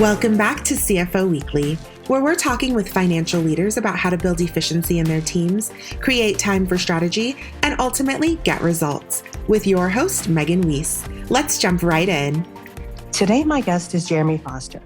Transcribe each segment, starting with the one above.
Welcome back to CFO Weekly, where we're talking with financial leaders about how to build efficiency in their teams, create time for strategy, and ultimately get results. With your host, Megan Weiss. Let's jump right in. Today, my guest is Jeremy Foster.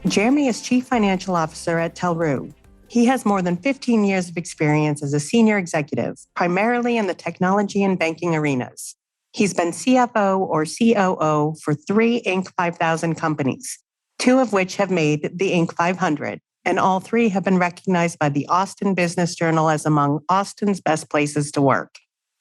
Jeremy is Chief Financial Officer at Telroo. He has more than 15 years of experience as a senior executive, primarily in the technology and banking arenas. He's been CFO or COO for 3 Inc. 5000 companies, 2 of which have made the Inc. 500, and all 3 have been recognized by the Austin Business Journal as among Austin's best places to work.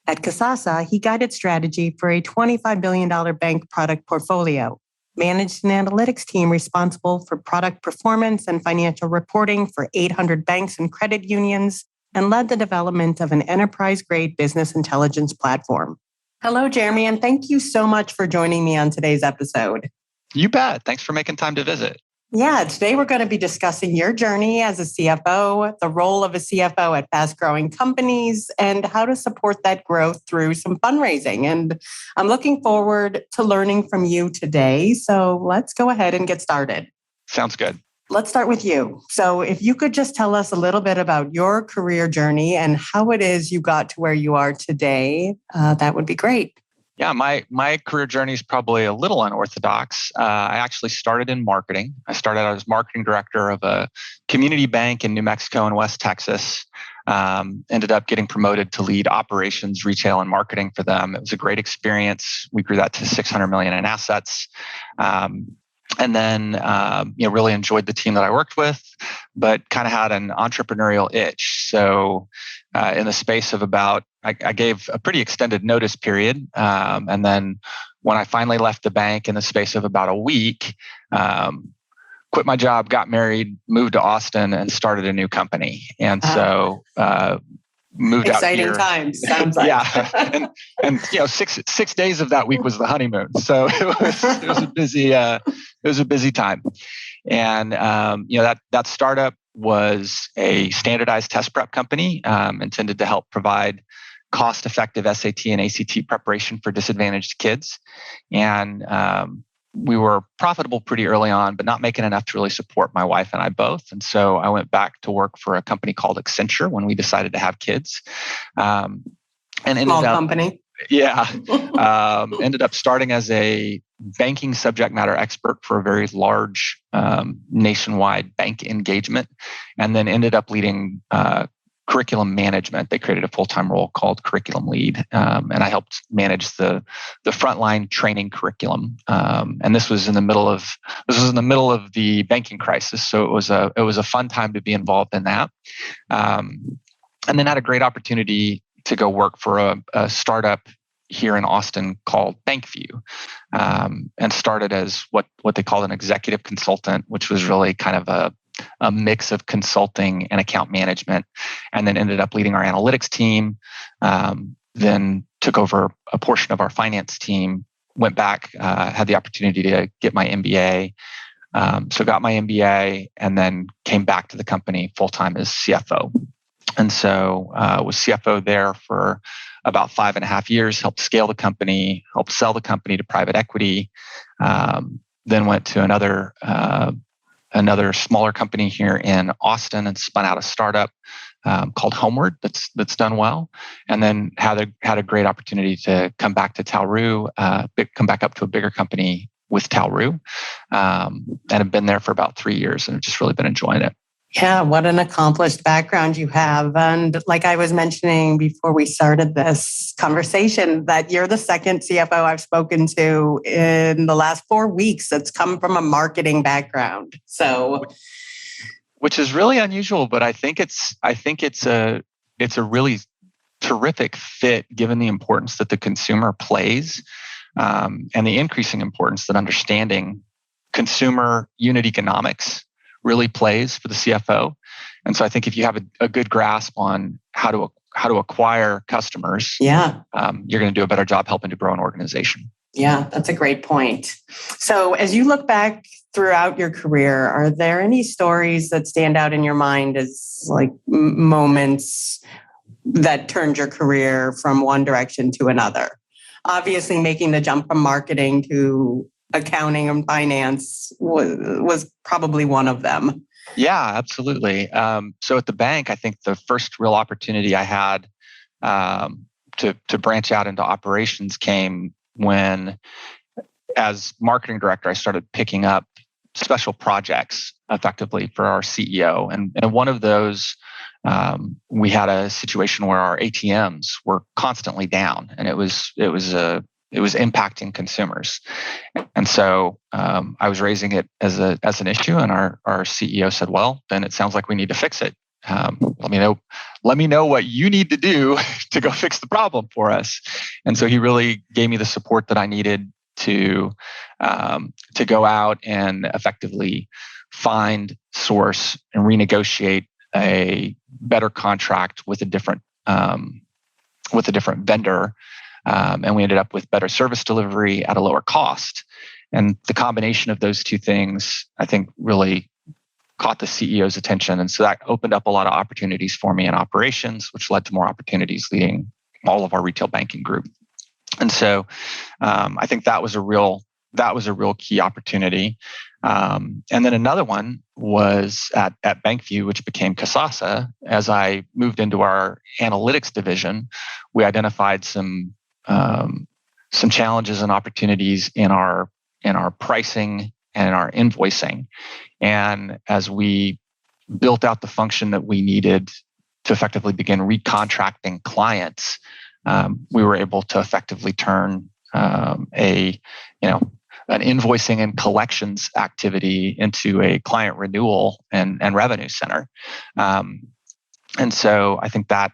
At Kasasa, he guided strategy for a $25 billion bank product portfolio, managed an analytics team responsible for product performance and financial reporting for 800 banks and credit unions, and led the development of an enterprise-grade business intelligence platform. Hello, Jeremy, and thank you so much for joining me on today's episode. You bet. Thanks for making time to visit. Yeah, today we're going to be discussing your journey as a CFO, the role of a CFO at fast-growing companies, and how to support that growth through some fundraising. And I'm looking forward to learning from you today. So let's go ahead and get started. Sounds good. Let's start with you. So if you could just tell us a little bit about your career journey and how it is you got to where you are today, that would be great. Yeah, my career journey is probably a little unorthodox. I actually started in marketing. I started out as marketing director of a community bank in New Mexico and West Texas. Ended up getting promoted to lead operations, retail, and marketing for them. It was a great experience. We grew that to $600 million in assets. And then, really enjoyed the team that I worked with, but kind of had an entrepreneurial itch. So in the space of I gave a pretty extended notice period. And then when I finally left the bank in the space of about a week, quit my job, got married, moved to Austin, and started a new company. And so moved exciting out here. Times, sounds like. Yeah, and 6 days of that week was the honeymoon, so it was a busy time, and that startup was a standardized test prep company intended to help provide cost-effective SAT and ACT preparation for disadvantaged kids, and we were profitable pretty early on, but not making enough to really support my wife and I both. And so I went back to work for a company called Accenture when we decided to have kids. And small company. Yeah. Ended up starting as a banking subject matter expert for a very large nationwide bank engagement, and then ended up leading curriculum management. They created a full-time role called curriculum lead, and I helped manage the frontline training curriculum. And this was in the middle of the banking crisis, so it was a fun time to be involved in that. And then had a great opportunity to go work for a startup here in Austin called Bankview, and started as what they called an executive consultant, which was really kind of a mix of consulting and account management, and then ended up leading our analytics team, then took over a portion of our finance team, went back, had the opportunity to get my MBA. So got my MBA and then came back to the company full-time as CFO. And so was CFO there for about 5.5 years, helped scale the company, helped sell the company to private equity, then went to another smaller company here in Austin and spun out a startup called Homeward that's done well, and then had a great opportunity to come back to Talroo, come back up to a bigger company with Talroo, and have been there for about 3 years and have just really been enjoying it. Yeah, what an accomplished background you have. And like I was mentioning before we started this conversation, that you're the second CFO I've spoken to in the last 4 weeks that's come from a marketing background. So, which is really unusual, but I think it's a really terrific fit given the importance that the consumer plays, and the increasing importance that understanding consumer unit economics really plays for the CFO. And so I think if you have a good grasp on how to acquire customers, you're going to do a better job helping to grow an organization. Yeah, that's a great point. So as you look back throughout your career, are there any stories that stand out in your mind as like moments that turned your career from one direction to another? Obviously, making the jump from marketing to accounting and finance was probably one of them. Yeah, absolutely. So at the bank, I think the first real opportunity I had to branch out into operations came when, as marketing director, I started picking up special projects effectively for our CEO. And one of those, we had a situation where our ATMs were constantly down, and it was impacting consumers. And so I was raising it as an issue, and our CEO said, "Well, then it sounds like we need to fix it. Let me know what you need to do to go fix the problem for us." And so he really gave me the support that I needed to go out and effectively find, source, and renegotiate a better contract with a different vendor. And we ended up with better service delivery at a lower cost. And the combination of those two things, I think, really caught the CEO's attention. And so that opened up a lot of opportunities for me in operations, which led to more opportunities leading all of our retail banking group. And so I think that was a real key opportunity. And then another one was at Bankview, which became Kasasa. As I moved into our analytics division, we identified some challenges and opportunities in our pricing and in our invoicing. And as we built out the function that we needed to effectively begin recontracting clients, we were able to effectively turn an invoicing and collections activity into a client renewal and revenue center. And so I think that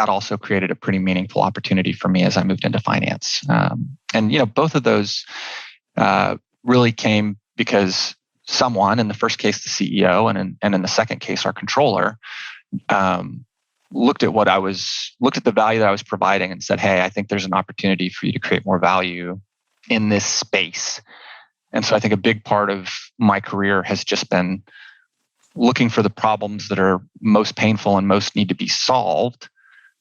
also created a pretty meaningful opportunity for me as I moved into finance. And both of those really came because someone, in the first case the CEO, and in the second case our controller, looked at the value that I was providing and said, "Hey, I think there's an opportunity for you to create more value in this space." And so I think a big part of my career has just been looking for the problems that are most painful and most need to be solved,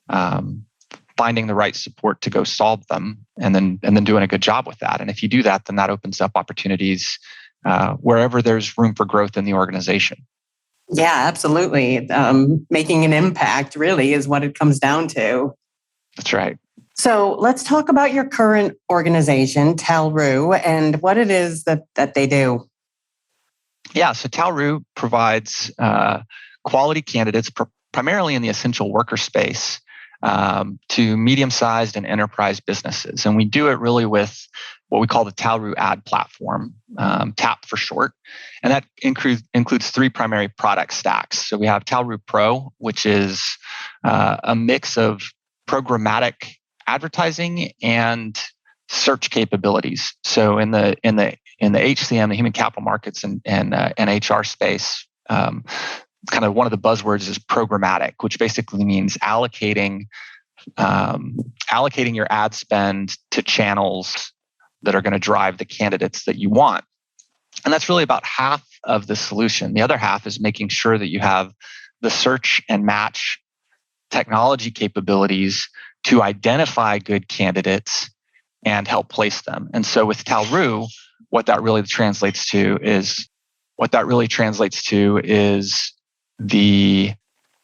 finding the right support to go solve them, and then doing a good job with that. And if you do that, then that opens up opportunities wherever there's room for growth in the organization. Yeah, absolutely. Making an impact really is what it comes down to. That's right. So let's talk about your current organization, Telroo, and what it is that they do. Yeah, so Talroo provides quality candidates primarily in the essential worker space to medium-sized and enterprise businesses. And we do it really with what we call the Talroo ad platform, TAP for short. And that includes three primary product stacks. So we have Talroo Pro, which is a mix of programmatic advertising and search capabilities. So in the HCM, the human capital markets and HR space, kind of one of the buzzwords is programmatic, which basically means allocating your ad spend to channels that are going to drive the candidates that you want. And that's really about half of the solution. The other half is making sure that you have the search and match technology capabilities to identify good candidates and help place them. And so with Talroo, what that really translates to is the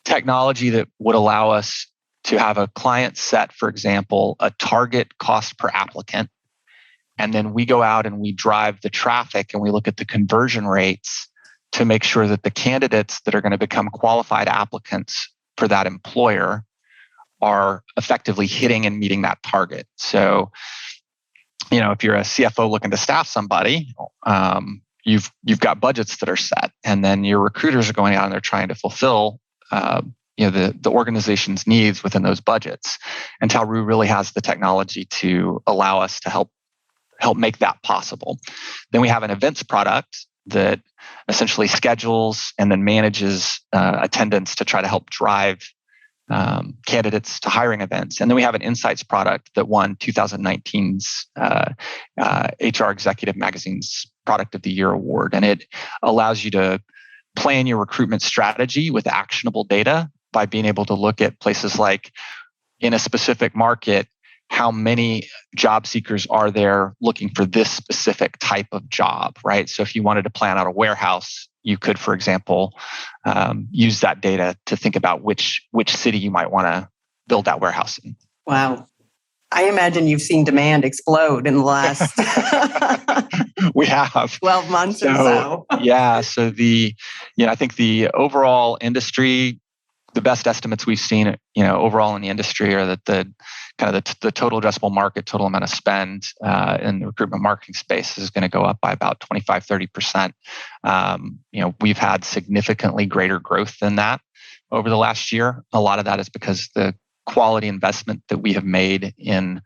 technology that would allow us to have a client set, for example, a target cost per applicant. And then we go out and we drive the traffic and we look at the conversion rates to make sure that the candidates that are going to become qualified applicants for that employer are effectively hitting and meeting that target. So, if you're a CFO looking to staff somebody, you've got budgets that are set, and then your recruiters are going out and they're trying to fulfill the organization's needs within those budgets. And Talroo really has the technology to allow us to help make that possible. Then we have an events product that essentially schedules and then manages attendance to try to help drive candidates to hiring events. And then we have an insights product that won 2019's HR Executive Magazine's Product of the Year award. And it allows you to plan your recruitment strategy with actionable data by being able to look at places like, in a specific market, how many job seekers are there looking for this specific type of job, right? So if you wanted to plan out a warehouse, you could, for example, use that data to think about which city you might want to build that warehouse in. Wow. I imagine you've seen demand explode in the last we have 12 months or so. Yeah. So I think the overall industry, the best estimates we've seen, overall in the industry are that the total addressable market, total amount of spend in the recruitment marketing space is going to go up by about 25-30%. We've had significantly greater growth than that over the last year. A lot of that is because the quality investment that we have made in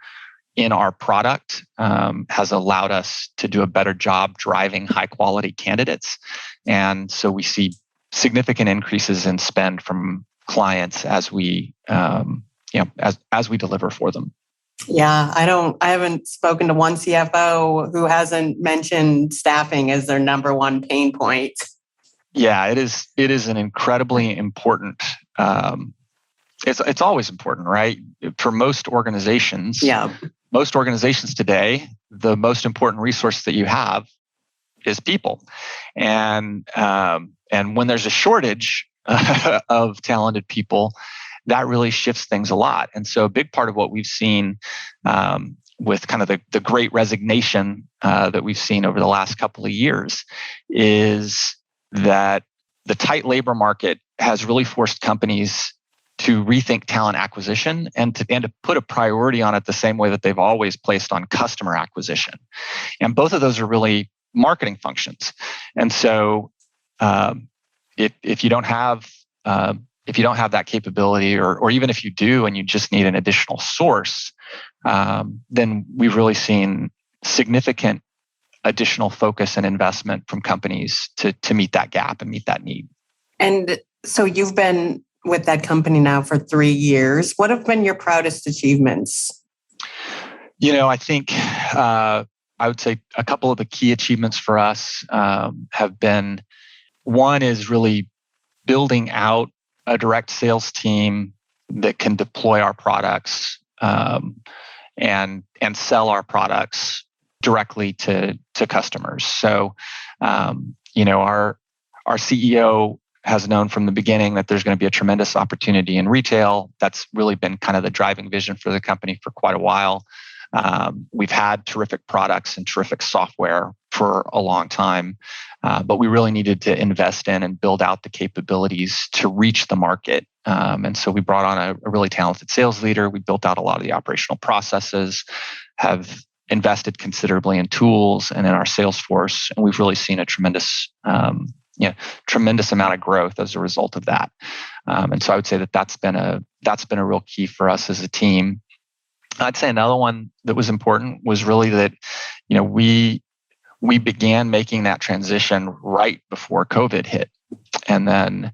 our product has allowed us to do a better job driving high quality candidates. And so we see significant increases in spend from clients as we as we deliver for them. Yeah, I haven't spoken to one CFO who hasn't mentioned staffing as their number one pain point. Yeah, it is an incredibly important it's always important, right? For most organizations. Yeah. Most organizations today, the most important resource that you have is people. And when there's a shortage of talented people, that really shifts things a lot. And so a big part of what we've seen with kind of the great resignation that we've seen over the last couple of years is that the tight labor market has really forced companies to rethink talent acquisition and to put a priority on it the same way that they've always placed on customer acquisition. And both of those are really marketing functions. And so if you don't have that capability, or even if you do and you just need an additional source, then we've really seen significant additional focus and investment from companies to meet that gap and meet that need. And so you've been with that company now for 3 years. What have been your proudest achievements? I think I would say a couple of the key achievements for us have been, one is really building out a direct sales team that can deploy our products and sell our products directly to customers. So, our CEO has known from the beginning that there's going to be a tremendous opportunity in retail. That's really been kind of the driving vision for the company for quite a while. We've had terrific products and terrific software for a long time, but we really needed to invest in and build out the capabilities to reach the market. And so we brought on a really talented sales leader. We built out a lot of the operational processes, have invested considerably in tools and in our sales force, and we've really seen a tremendous amount of growth as a result of that. And so I would say that's been a real key for us as a team. I'd say another one that was important was really that, we began making that transition right before COVID hit. And then,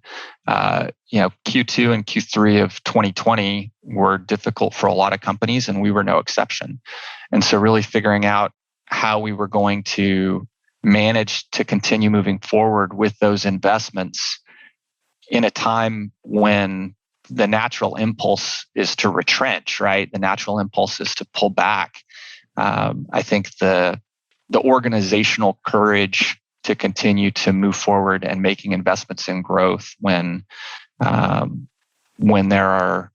Q2 and Q3 of 2020 were difficult for a lot of companies, and we were no exception. And so really figuring out how we were going to manage to continue moving forward with those investments in a time when the natural impulse is to retrench, right? The natural impulse is to pull back. I think the organizational courage to continue to move forward and making investments in growth when there are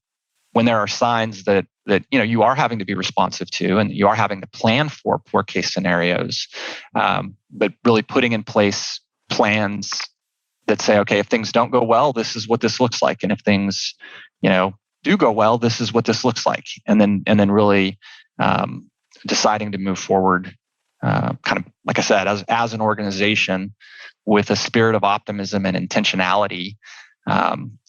signs that you are having to be responsive to and you are having to plan for poor case scenarios, but really putting in place plans that say, okay, if things don't go well, this is what this looks like, and if things do go well, this is what this looks like, and then really deciding to move forward, kind of like I said, as an organization with a spirit of optimism and intentionality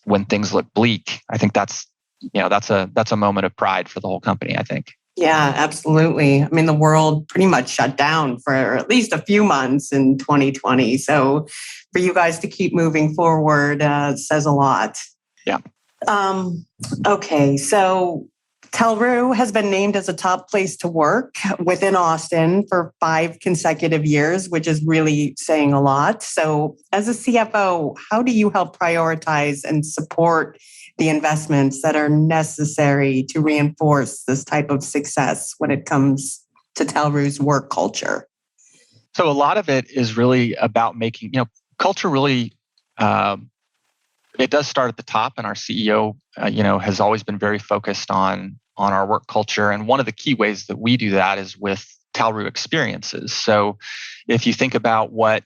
when things look bleak. I think that's a moment of pride for the whole company, I think. Yeah, absolutely. I mean, the world pretty much shut down for at least a few months in 2020. So for you guys to keep moving forward says a lot. Yeah. Okay, so Telroo has been named as a top place to work within Austin for 5 consecutive years, which is really saying a lot. So as a CFO, how do you help prioritize and support the investments that are necessary to reinforce this type of success when it comes to Telroo's work culture? So a lot of it is really about making, culture really, it does start at the top, and our CEO, has always been very focused on our work culture. And one of the key ways that we do that is with Talroo experiences. So if you think about what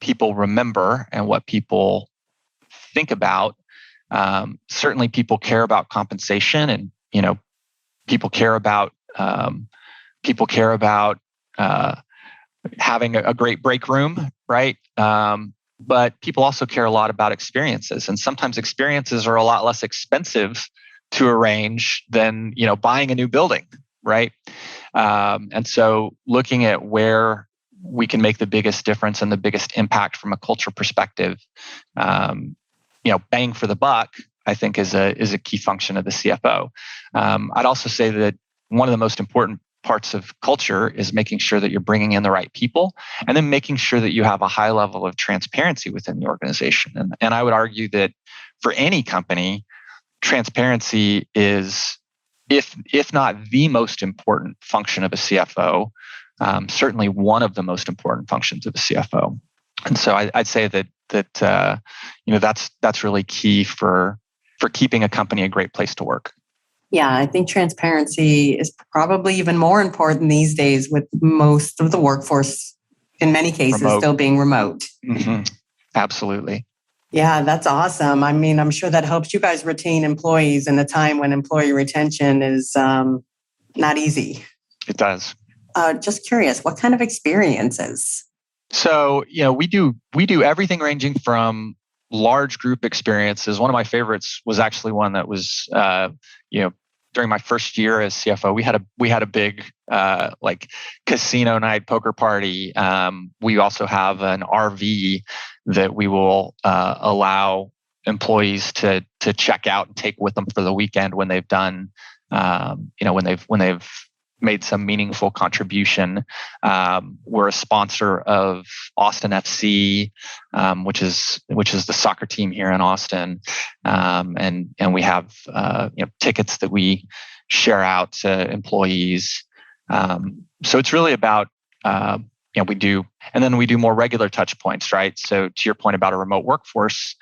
people remember and what people think about, certainly people care about compensation, and people care about having a great break room, right? But people also care a lot about experiences, and sometimes experiences are a lot less expensive to arrange than buying a new building, right? And so looking at where we can make the biggest difference and the biggest impact from a culture perspective, bang for the buck, I think is a key function of the CFO. I'd also say that one of the most important parts of culture is making sure that you're bringing in the right people, and then making sure that you have a high level of transparency within the organization. And I would argue that for any company, transparency is, if not the most important function of a CFO, certainly one of the most important functions of a CFO. And so I'd say that that's really key for keeping a company a great place to work. Yeah, I think transparency is probably even more important these days, with most of the workforce, in many cases, still being remote. Mm-hmm. Absolutely. Yeah, that's awesome. I mean, I'm sure that helps you guys retain employees in a time when employee retention is not easy. It does. Just curious, what kind of experiences? So, we do everything ranging from large group experiences. One of my favorites was actually one that was, during my first year as CFO, we had a big casino night poker party. We also have an RV that we will allow employees to check out and take with them for the weekend when they've done, when they've made some meaningful contribution. We're a sponsor of Austin FC, which is the soccer team here in Austin, and we have tickets that we share out to employees. So it's really about we do more regular touch points, right? So to your point about a remote workforce,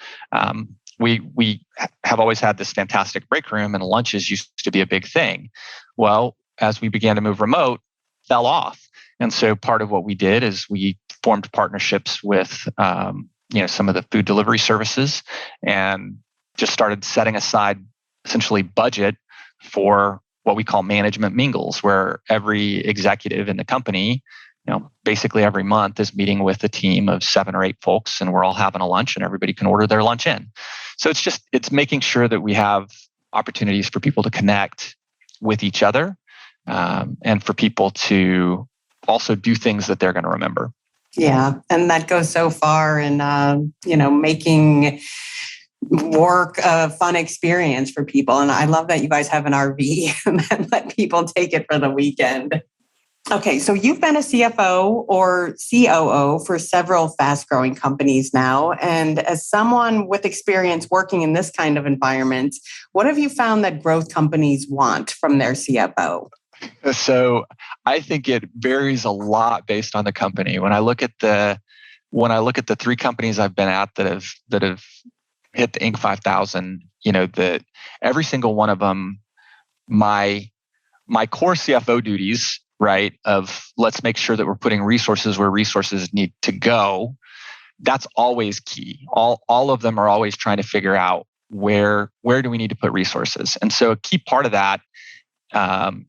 we have always had this fantastic break room, and lunches used to be a big thing. Well, as we began to move remote, fell off. And so part of what we did is we formed partnerships with some of the food delivery services, and just started setting aside essentially budget for what we call management mingles, where every executive in the company, basically every month is meeting with a team of 7 or 8 folks, and we're all having a lunch, and everybody can order their lunch in. So it's making sure that we have opportunities for people to connect with each other, and for people to also do things that they're going to remember. Yeah, and that goes so far in making work a fun experience for people. And I love that you guys have an RV and let people take it for the weekend. Okay, so you've been a CFO or COO for several fast-growing companies now. And as someone with experience working in this kind of environment, what have you found that growth companies want from their CFO? So I think it varies a lot based on the company. When I look at the 3 companies I've been at that have hit the Inc. 5000, that every single one of them, my core CFO duties, right, of let's make sure that we're putting resources where resources need to go, that's always key. All of them are always trying to figure out where do we need to put resources. And so a key part of that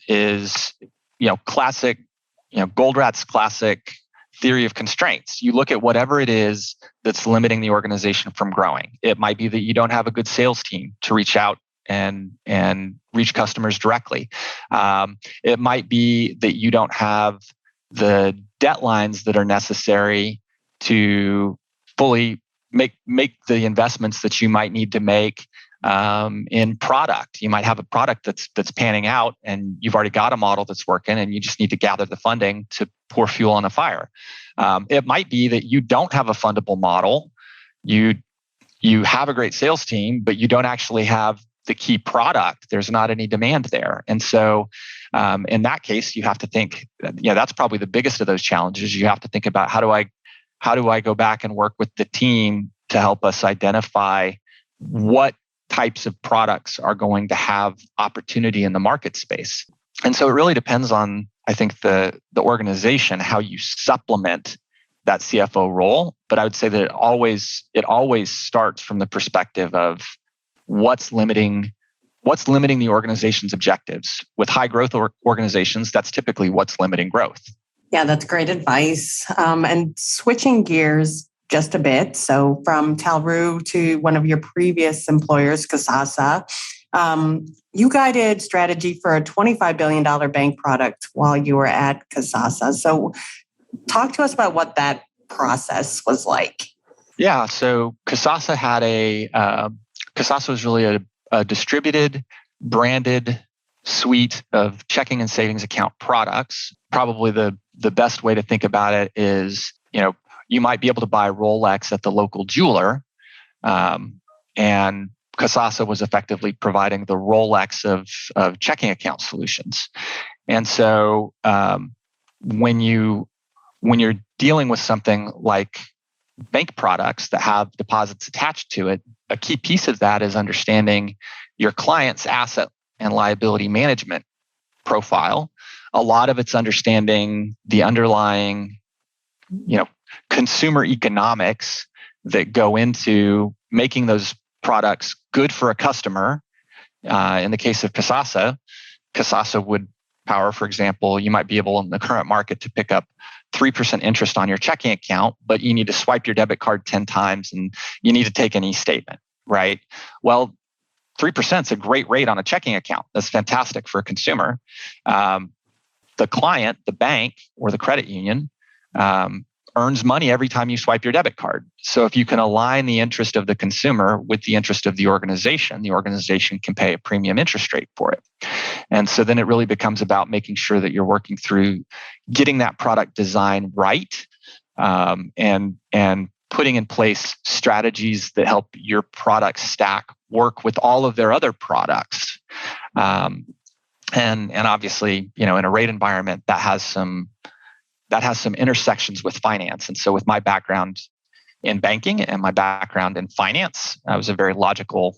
is classic, Goldrat's classic theory of constraints. You look at whatever it is that's limiting the organization from growing. It might be that you don't have a good sales team to reach out and reach customers directly. It might be that you don't have the deadlines that are necessary to fully make the investments that you might need to make in product. You might have a product that's panning out, and you've already got a model that's working, and you just need to gather the funding to pour fuel on the fire. It might be that you don't have a fundable model. You you have a great sales team, but you don't actually have the key product. There's not any demand there. And so in that case, you have to think, that's probably the biggest of those challenges. You have to think about how do I go back and work with the team to help us identify what types of products are going to have opportunity in the market space. And so it really depends on, I think, the organization, how you supplement that CFO role. But I would say that it always starts from the perspective of what's limiting the organization's objectives. With high growth organizations, that's typically what's limiting growth. Yeah, that's great advice. And switching gears just a bit. So from Talroo to one of your previous employers, Kasasa, you guided strategy for a $25 billion bank product while you were at Kasasa. So talk to us about what that process was like. Yeah, so Kasasa was really a distributed, branded suite of checking and savings account products. Probably the best way to think about it is, you might be able to buy Rolex at the local jeweler, and Kasasa was effectively providing the Rolex of checking account solutions. And so when you're dealing with something like bank products that have deposits attached to it, a key piece of that is understanding your client's asset and liability management profile. A lot of it's understanding the underlying, consumer economics that go into making those products good for a customer. In the case of Kasasa would power, for example, you might be able in the current market to pick up 3% interest on your checking account, but you need to swipe your debit card 10 times and you need to take an e-statement, right? Well, 3% is a great rate on a checking account. That's fantastic for a consumer. The client, the bank or the credit union, earns money every time you swipe your debit card. So if you can align the interest of the consumer with the interest of the organization can pay a premium interest rate for it. And so then it really becomes about making sure that you're working through getting that product design right, and putting in place strategies that help your product stack work with all of their other products. And obviously, in a rate environment that has some intersections with finance. And so with my background in banking and my background in finance, I was a very logical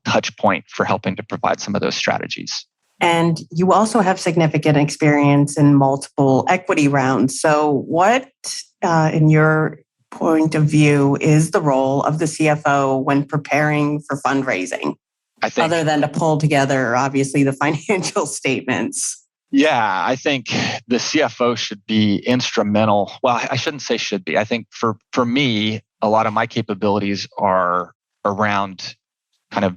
touch point for helping to provide some of those strategies. And you also have significant experience in multiple equity rounds. So what, in your point of view, is the role of the CFO when preparing for fundraising? I think, other than to pull together, obviously, the financial statements. Yeah, I think the CFO should be instrumental. Well, I shouldn't say should be. I think for me, a lot of my capabilities are around kind of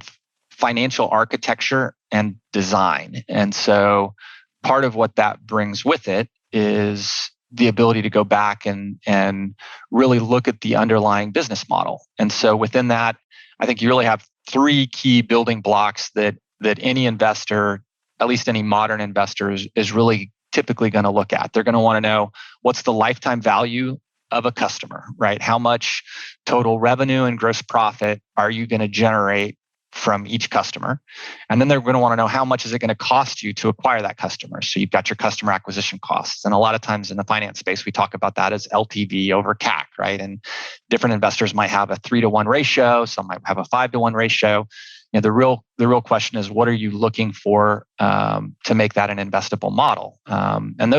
financial architecture and design. And so part of what that brings with it is the ability to go back and really look at the underlying business model. And so within that, I think you really have three key building blocks that any investor, at least any modern investor, is really typically going to look at. They're going to want to know what's the lifetime value of a customer, right? How much total revenue and gross profit are you going to generate from each customer? And then they're going to want to know how much is it going to cost you to acquire that customer. So you've got your customer acquisition costs. And a lot of times in the finance space, we talk about that as LTV over CAC, right? And different investors might have a 3-to-1 ratio. Some might have a 5-to-1 ratio. The real question is, what are you looking for to make that an investable model? And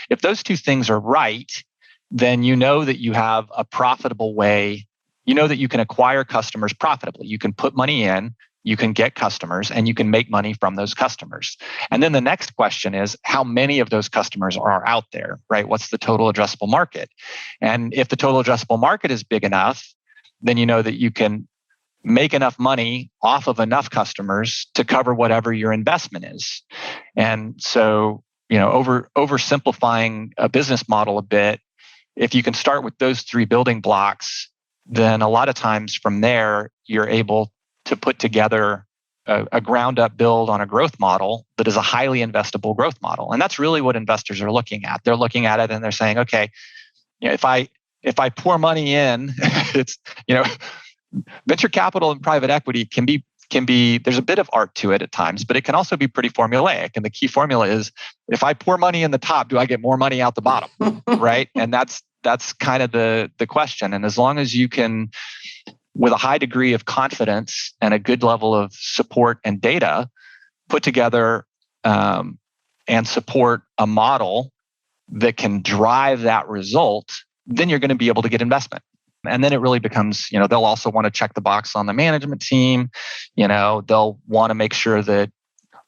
if those two things are right, then you know that you have a profitable way. You know that you can acquire customers profitably. You can put money in, you can get customers, and you can make money from those customers. And then the next question is, how many of those customers are out there, right? What's the total addressable market? And if the total addressable market is big enough, then you know that you can make enough money off of enough customers to cover whatever your investment is. And so, oversimplifying a business model a bit, if you can start with those three building blocks, then a lot of times from there, you're able to put together a ground up build on a growth model that is a highly investable growth model. And that's really what investors are looking at. They're looking at it and they're saying, okay, if I pour money in, it's, venture capital and private equity can be there's a bit of art to it at times, but it can also be pretty formulaic. And the key formula is, if I pour money in the top, do I get more money out the bottom? Right? And that's kind of the question. And as long as you can, with a high degree of confidence and a good level of support and data, put together and support a model that can drive that result, then you're going to be able to get investment. And then it really becomes, they'll also want to check the box on the management team. They'll want to make sure that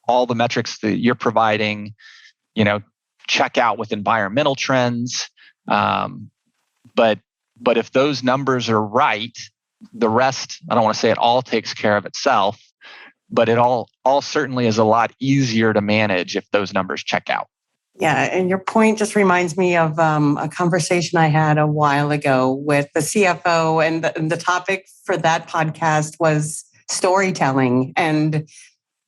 all the metrics that you're providing, check out with environmental trends. But if those numbers are right, the rest, I don't want to say it all takes care of itself, but it all certainly is a lot easier to manage if those numbers check out. Yeah, and your point just reminds me of a conversation I had a while ago with the CFO, and the topic for that podcast was storytelling and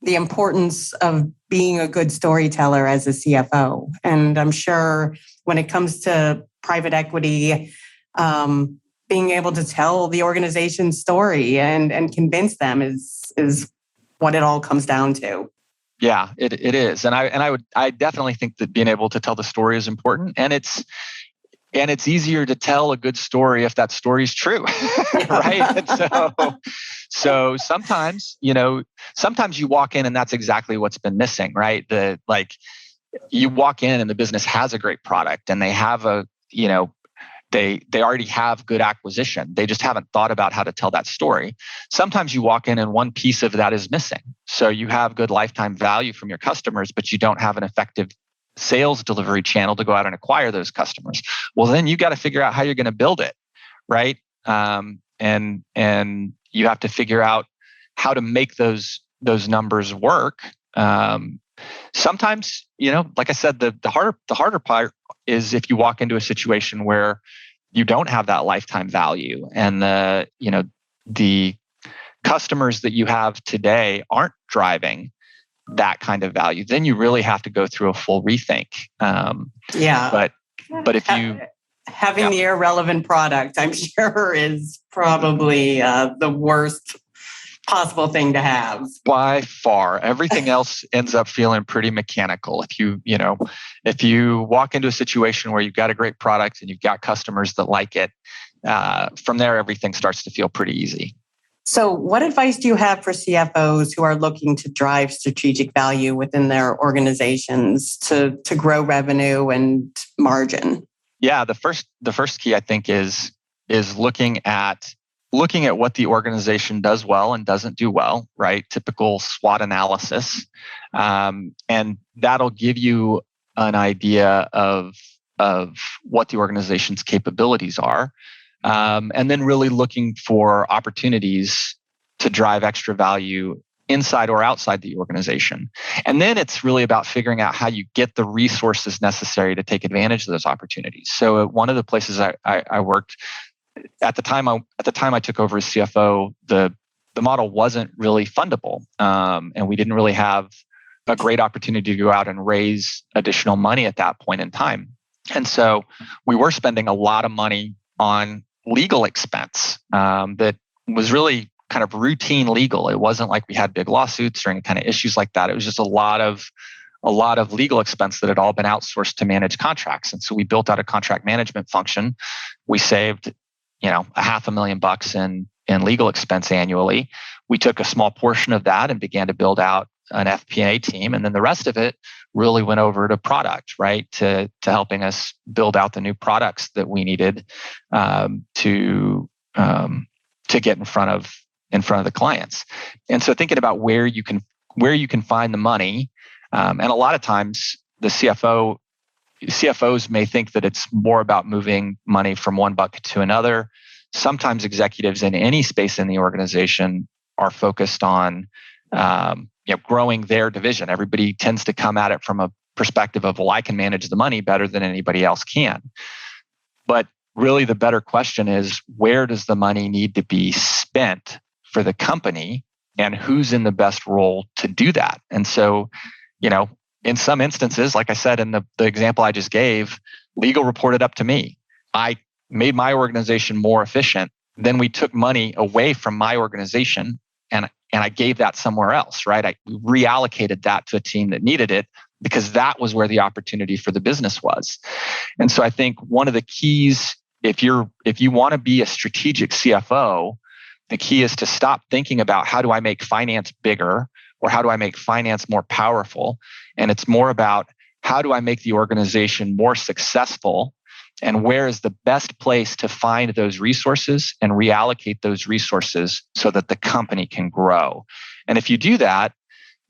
the importance of being a good storyteller as a CFO. And I'm sure when it comes to private equity, being able to tell the organization's story and convince them is what it all comes down to. Yeah, it is. And I definitely think that being able to tell the story is important. And it's easier to tell a good story if that story is true. Right? And so sometimes you walk in and that's exactly what's been missing, right? You walk in and the business has a great product and they have they already have good acquisition. They just haven't thought about how to tell that story. Sometimes you walk in and one piece of that is missing. So you have good lifetime value from your customers, but you don't have an effective sales delivery channel to go out and acquire those customers. Well, then you got to figure out how you're going to build it, right? And you have to figure out how to make those numbers work. Sometimes, like I said, the harder part is if you walk into a situation where you don't have that lifetime value and the customers that you have today aren't driving that kind of value, then you really have to go through a full rethink. But if you having the irrelevant product, I'm sure is probably the worst possible thing to have. By far, everything else ends up feeling pretty mechanical. If you walk into a situation where you've got a great product and you've got customers that like it, from there everything starts to feel pretty easy. So, what advice do you have for CFOs who are looking to drive strategic value within their organizations to grow revenue and margin? Yeah, the first key I think is looking at what the organization does well and doesn't do well, right? Typical SWOT analysis. And that'll give you an idea of what the organization's capabilities are. And then really looking for opportunities to drive extra value inside or outside the organization. And then it's really about figuring out how you get the resources necessary to take advantage of those opportunities. So one of the places I worked, at the time I took over as CFO, the model wasn't really fundable, and we didn't really have a great opportunity to go out and raise additional money at that point in time. And so we were spending a lot of money on legal expense that was really kind of routine legal. It wasn't like we had big lawsuits or any kind of issues like that. It was just a lot of legal expense that had all been outsourced to manage contracts. And so we built out a contract management function. We saved $500,000 in legal expense annually. We took a small portion of that and began to build out an FP&A team. And then the rest of it really went over to product, right? To helping us build out the new products that we needed to get in front of the clients. And so thinking about where you can find the money, and a lot of times the CFOs may think that it's more about moving money from one bucket to another. Sometimes executives in any space in the organization are focused on growing their division. Everybody tends to come at it from a perspective of, well, I can manage the money better than anybody else can. But really the better question is, where does the money need to be spent for the company and who's in the best role to do that? And so, in some instances, like I said, in the example I just gave, legal reported up to me. I made my organization more efficient then we took money away from my organization and I gave that somewhere else, right? I reallocated that to a team that needed it because that was where the opportunity for the business was. And so I think one of the keys, if you want to be a strategic CFO, the key is to stop thinking about how do I make finance bigger or how do I make finance more powerful? And it's more about how do I make the organization more successful and where is the best place to find those resources and reallocate those resources so that the company can grow. And if you do that,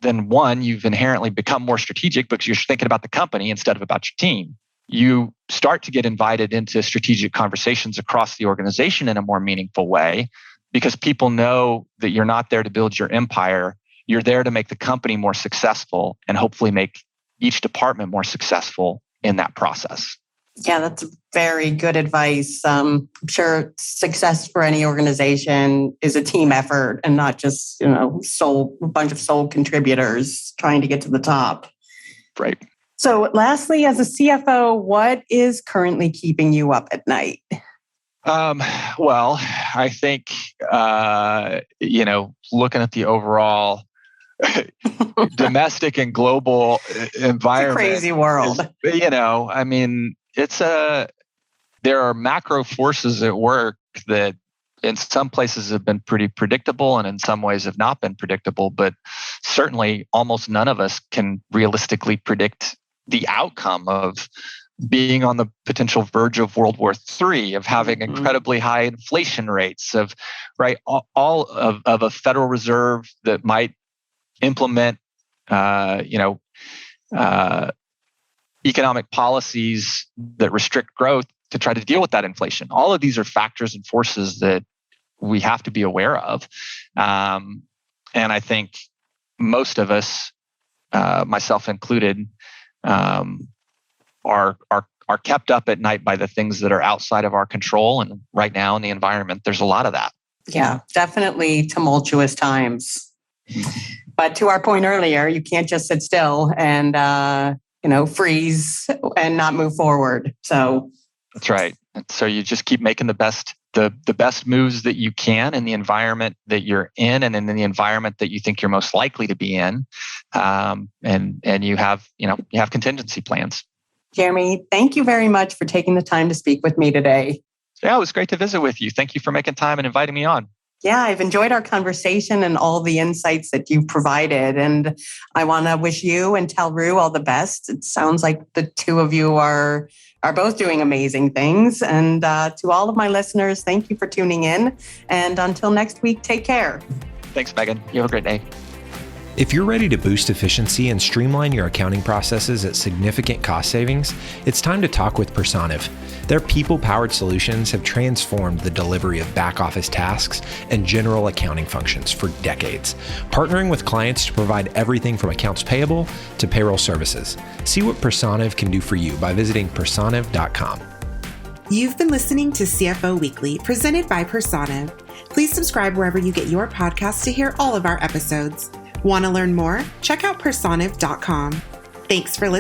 then one, you've inherently become more strategic because you're thinking about the company instead of about your team. You start to get invited into strategic conversations across the organization in a more meaningful way because people know that you're not there to build your empire. You're there to make the company more successful and hopefully make each department more successful in that process. Yeah, that's very good advice. I'm sure success for any organization is a team effort and not just, a bunch of sole contributors trying to get to the top. Right. So lastly, as a CFO, what is currently keeping you up at night? Well, I think, looking at the overall domestic and global environment. It's a crazy world. There are macro forces at work that in some places have been pretty predictable and in some ways have not been predictable, but certainly almost none of us can realistically predict the outcome of being on the potential verge of World War III, of having incredibly high inflation rates, of all of a Federal Reserve that might implement economic policies that restrict growth to try to deal with that inflation. All of these are factors and forces that we have to be aware of. And I think most of us, myself included, are kept up at night by the things that are outside of our control. And right now in the environment, there's a lot of that. Yeah, definitely tumultuous times. But to our point earlier, you can't just sit still and freeze and not move forward. So that's right. And so you just keep making the best moves that you can in the environment that you're in and in the environment that you think you're most likely to be in. And you have contingency plans. Jeremy, thank you very much for taking the time to speak with me today. Yeah, it was great to visit with you. Thank you for making time and inviting me on. Yeah, I've enjoyed our conversation and all the insights that you've provided. And I want to wish you and Telroo all the best. It sounds like the two of you are both doing amazing things. And to all of my listeners, thank you for tuning in. And until next week, take care. Thanks, Megan. You have a great day. If you're ready to boost efficiency and streamline your accounting processes at significant cost savings, it's time to talk with Personiv. Their people-powered solutions have transformed the delivery of back-office tasks and general accounting functions for decades, partnering with clients to provide everything from accounts payable to payroll services. See what Personiv can do for you by visiting personiv.com. You've been listening to CFO Weekly, presented by Personiv. Please subscribe wherever you get your podcasts to hear all of our episodes. Want to learn more? Check out personiv.com. Thanks for listening.